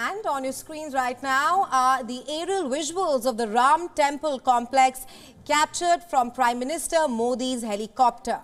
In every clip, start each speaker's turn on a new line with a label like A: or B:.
A: And on your screens right now are the aerial visuals of the Ram Temple complex captured from Prime Minister Modi's helicopter.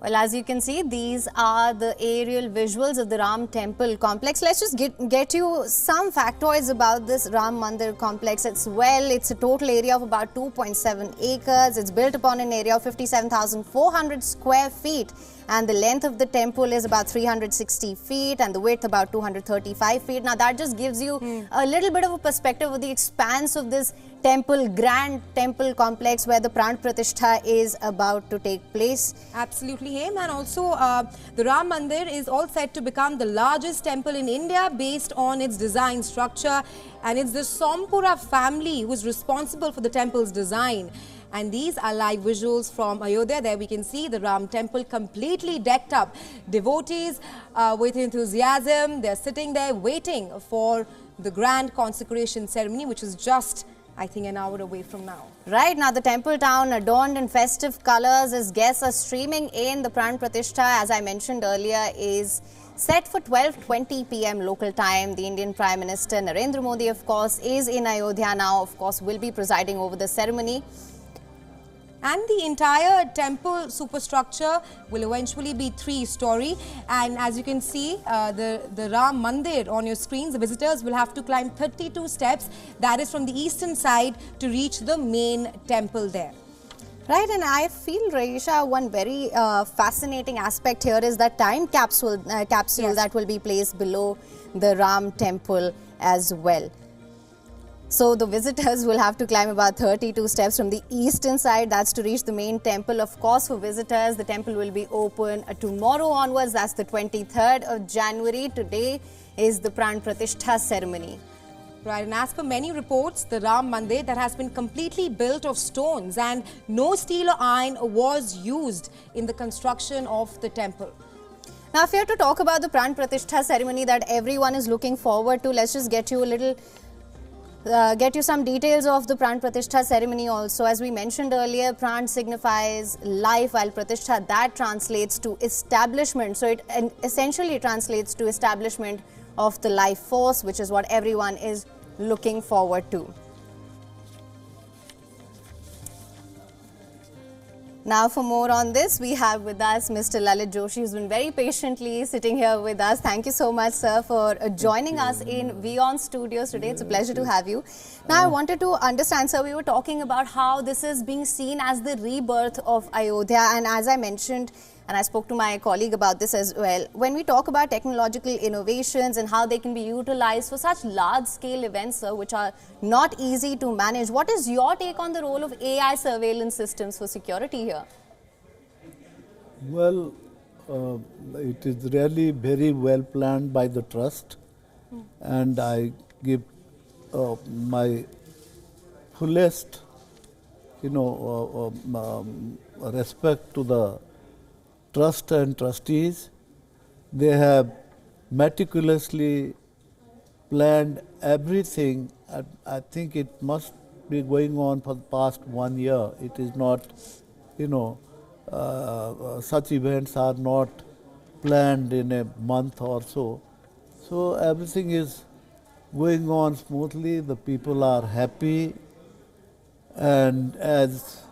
B: Well, as you can see, these are the aerial visuals of the Ram Temple complex. Let's just get you some factoids about this Ram Mandir complex. It's a total area of about 2.7 acres. It's built upon an area of 57,400 square feet. And the length of the temple is about 360 feet and the width about 235 feet. Now, that just gives you a little bit of a perspective of the expanse of this temple, grand temple complex where the Pran Pratishtha is about to take place.
A: Absolutely, Hem. And also, the Ram Mandir is all set to become the largest temple in India based on its design structure. And it's the Sompura family who is responsible for the temple's design. And these are live visuals from Ayodhya. There we can see the Ram temple completely decked up. Devotees with enthusiasm, they're sitting there waiting for the grand consecration ceremony, which is just, I think, an hour away from now.
B: Right, now the temple town adorned in festive colors as guests are streaming in. The Pran Pratishtha, as I mentioned earlier, is set for 12:20 p.m. local time. The Indian Prime Minister Narendra Modi, of course, is in Ayodhya now, of course, will be presiding over the ceremony.
A: And the entire temple superstructure will eventually be 3-story. And as you can see, the Ram Mandir on your screens, the visitors will have to climb 32 steps. That is from the eastern side to reach the main temple there.
B: Right, and I feel, Raisha, one very fascinating aspect here is that time capsule
A: Yes.
B: that will be placed below the Ram temple as well. So the visitors will have to climb about 32 steps from the eastern side. That's to reach the main temple. Of course, for visitors, the temple will be open tomorrow onwards. That's the 23rd of January. Today is the Pran Pratishtha ceremony.
A: Right, and as per many reports, the Ram Mandir that has been completely built of stones and no steel or iron was used in the construction of the temple.
B: Now, if you have to talk about the Pran Pratishtha ceremony that everyone is looking forward to, let's just get you a little get you some details of the Pran Pratishtha ceremony also. As we mentioned earlier, Pran signifies life, while Pratishtha, that translates to establishment. So it essentially translates to establishment of the life force, which is what everyone is looking forward to. Now, for more on this, we have with us Mr. Lalit Joshi, who's been very patiently sitting here with us. Thank you so much, sir, for joining us in WION Studios today. It's a pleasure to have you. Now, I wanted to understand, sir, we were talking about how this is being seen as the rebirth of Ayodhya. And as I mentioned, and I spoke to my colleague about this as well, when we talk about technological innovations and how they can be utilized for such large-scale events, sir, which are not easy to manage, what is your take on the role of AI surveillance systems for security here?
C: Well, it is really very well planned by the trust, and I give my fullest, respect to the trust and trustees. They have meticulously planned everything. I think it must be going on for the past 1 year. It is not, such events are not planned in a month or so. So everything is going on smoothly. The people are happy, and as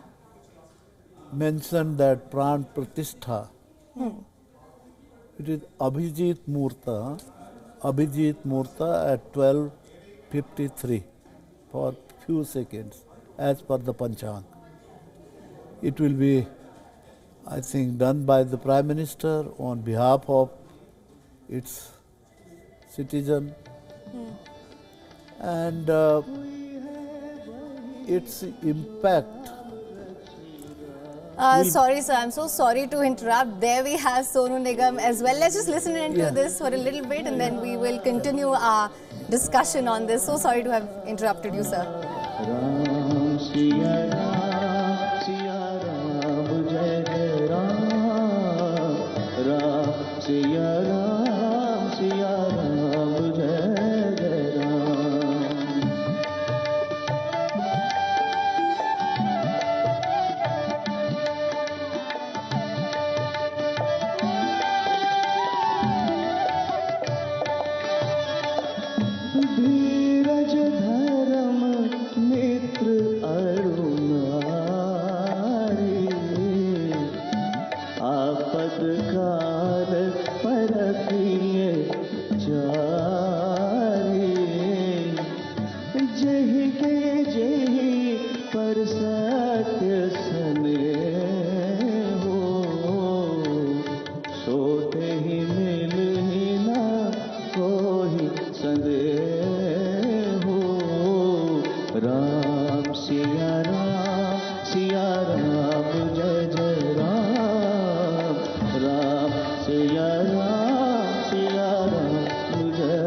C: mentioned that Pran Pratishtha, it is Abhijit Murta at 12:53 for few seconds as per the Panchang. It will be, I think, done by the Prime Minister on behalf of its citizen, and its impact.
B: Sorry, sir, I'm so sorry to interrupt. There we have Sonu Nigam as well. Let's just listen into this for a little bit and then we will continue our discussion on this. So sorry to have interrupted you, sir.
D: धीरज धर्म मित्र अरुणारी आपद काल परखिए जारी जही के जही पर सत्य सने हो सोते ही मिल ही ना कोई संदेह हो राम सिया राम जय जय राम राम सिया राम जय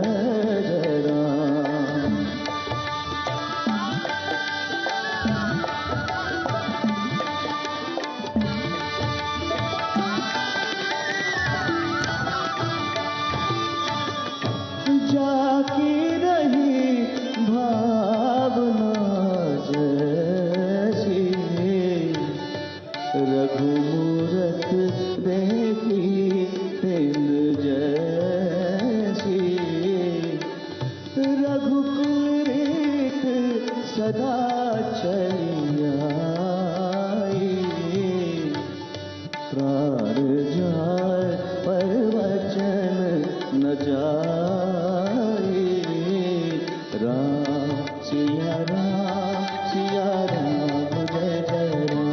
D: जय राम जाकी रही भावना जैसी रघुमूरत देखी तिन जैसी रघुकुरीत सदा चली आई प्राण जाए पर वचन न जाए राम सिया राम जय जय Ram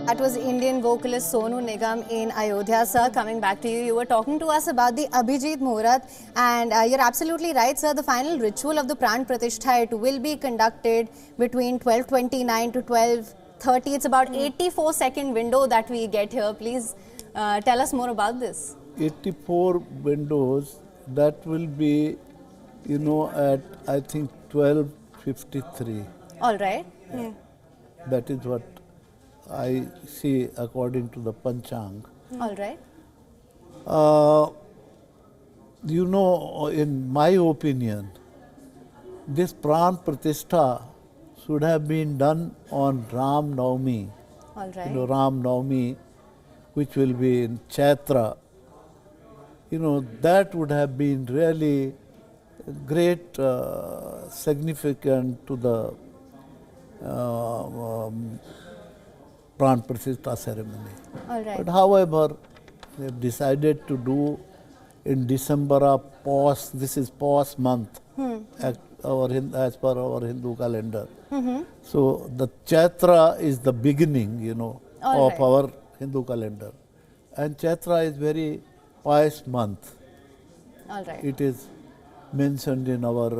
B: That was Indian vocalist Sonu Nigam in Ayodhya. Sir, coming back to you, you were talking to us about the Abhijit Muhurat, and you're absolutely right, sir. The final ritual of the Pran Pratishtha, it will be conducted between 12:29 to 12:30. It's about 84-second window that we get here. Please tell us more about this.
C: 84 windows, that will be, you know, at I think 12:53.
B: All right.
C: That is what I see according to the Panchang.
B: All right.
C: You know, in my opinion, this Pran Pratishtha should have been done on Ram Navami.
B: All right.
C: You know, Ram Navami, which will be in Chaitra. You know, that would have been really great significant to the Pran Pratishtha ceremony.
B: All right.
C: But however, they have decided to do in December of Pos, this is Pos month, as per our Hindu calendar. So the Chaitra is the beginning, you know,
B: All
C: of
B: right.
C: our Hindu calendar. And Chaitra is very pious month.
B: All right.
C: It is mentioned in our,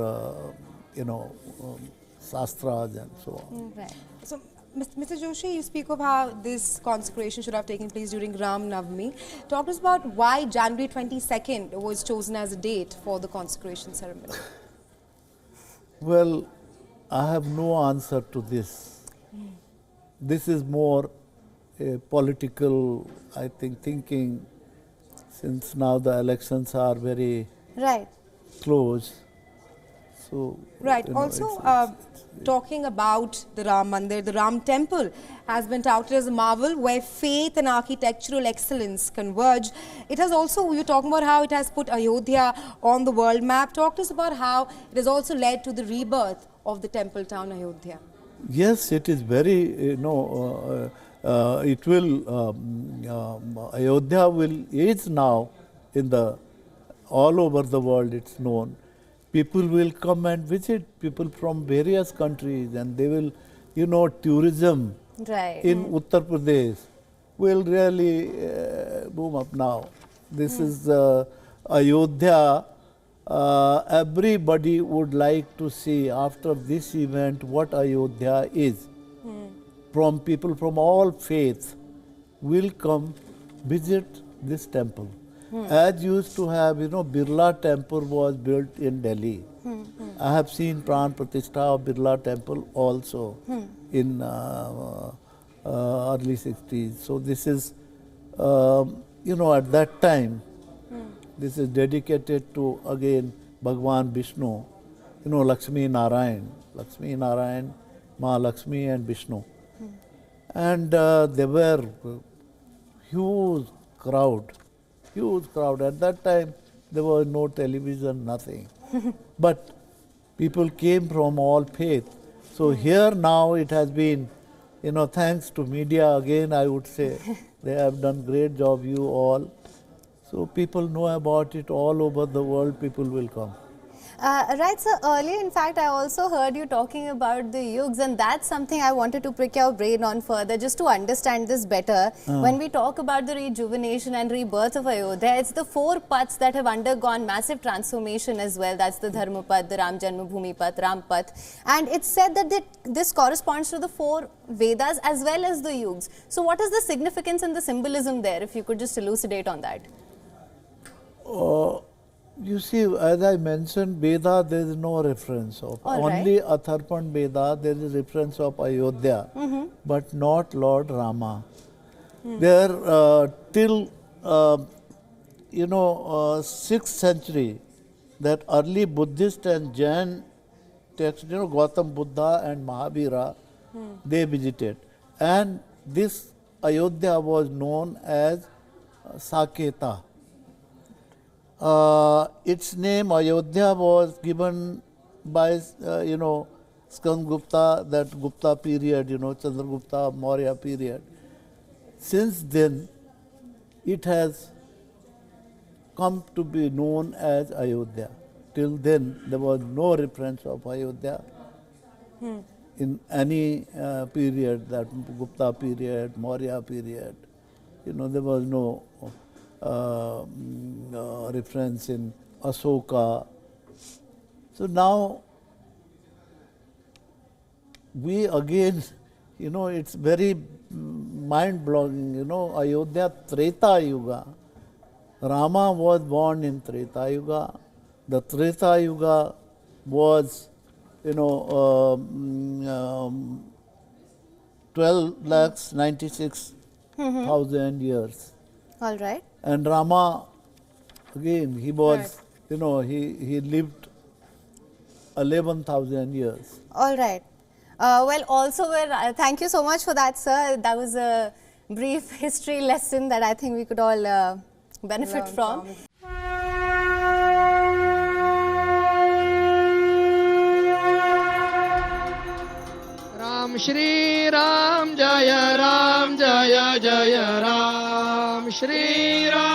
C: Shastras and so on.
B: Right.
A: So, Mr. Joshi, you speak of how this consecration should have taken place during Ram Navami. Talk to us about why January 22nd was chosen as a date for the consecration ceremony.
C: Well, I have no answer to this. This is more a political, I think, thinking, since now the elections are very
B: Right.
C: close. So,
A: Right.
C: you know,
A: Also,
C: it's-
A: talking about the Ram Mandir, the Ram Temple has been touted as a marvel where faith and architectural excellence converge. It has also, we were talking about how it has put Ayodhya on the world map. Talk to us about how it has also led to the rebirth of the temple town Ayodhya.
C: Yes, it is very, it will, Ayodhya is now in the, all over the world it's known. People will come and visit, people from various countries, and they will, tourism
B: Right.
C: in Uttar Pradesh will really boom up now. This is Ayodhya. Everybody would like to see after this event what Ayodhya is. From people from all faiths will come visit this temple. As used to have, Birla temple was built in Delhi. I have seen Pran Pratishtha of Birla temple also in early 60s. So this is, at that time, this is dedicated to, again, Bhagwan Vishnu, Lakshmi Narayan, Ma Lakshmi and Vishnu. And there were huge crowd. At that time, there was no television, nothing. But people came from all faith. So here now it has been, thanks to media again, I would say, they have done great job, you all. So people know about it all over the world, people will come.
B: Right, so earlier, in fact, I also heard you talking about the yugs, and that's something I wanted to prick your brain on further, just to understand this better. When we talk about the rejuvenation and rebirth of Ayodhya, it's the 4 paths that have undergone massive transformation as well. That's the Dharma Path, the Ram Janmabhoomi Path, Ram Path. And it's said that this corresponds to the 4 Vedas as well as the yugs. So what is the significance and the symbolism there, if you could just elucidate on that?
C: You see, as I mentioned, Veda, there is no reference of. Only Atharpan Veda, there is reference of Ayodhya, but not Lord Rama. There, till, 6th century, that early Buddhist and Jain texts, Gautam Buddha and Mahavira, they visited. And this Ayodhya was known as Saketa. Its name Ayodhya was given by, Skandagupta, that Gupta period, Chandragupta, Maurya period. Since then, it has come to be known as Ayodhya. Till then, there was no reference of Ayodhya in any period, that Gupta period, Maurya period. There was no reference in Asoka. So now we again, it's very mind-blowing, Ayodhya Treta Yuga. Rama was born in Treta Yuga. The Treta Yuga was, 12,96,000 years.
B: All right.
C: And Rama, again, he was, he lived 11,000 years.
B: All right. Well, also, thank you so much for that, sir. That was a brief history lesson that I think we could all benefit from.
E: Ram Shri Ram Jaya Ram Jaya Jaya Ram Shri Ram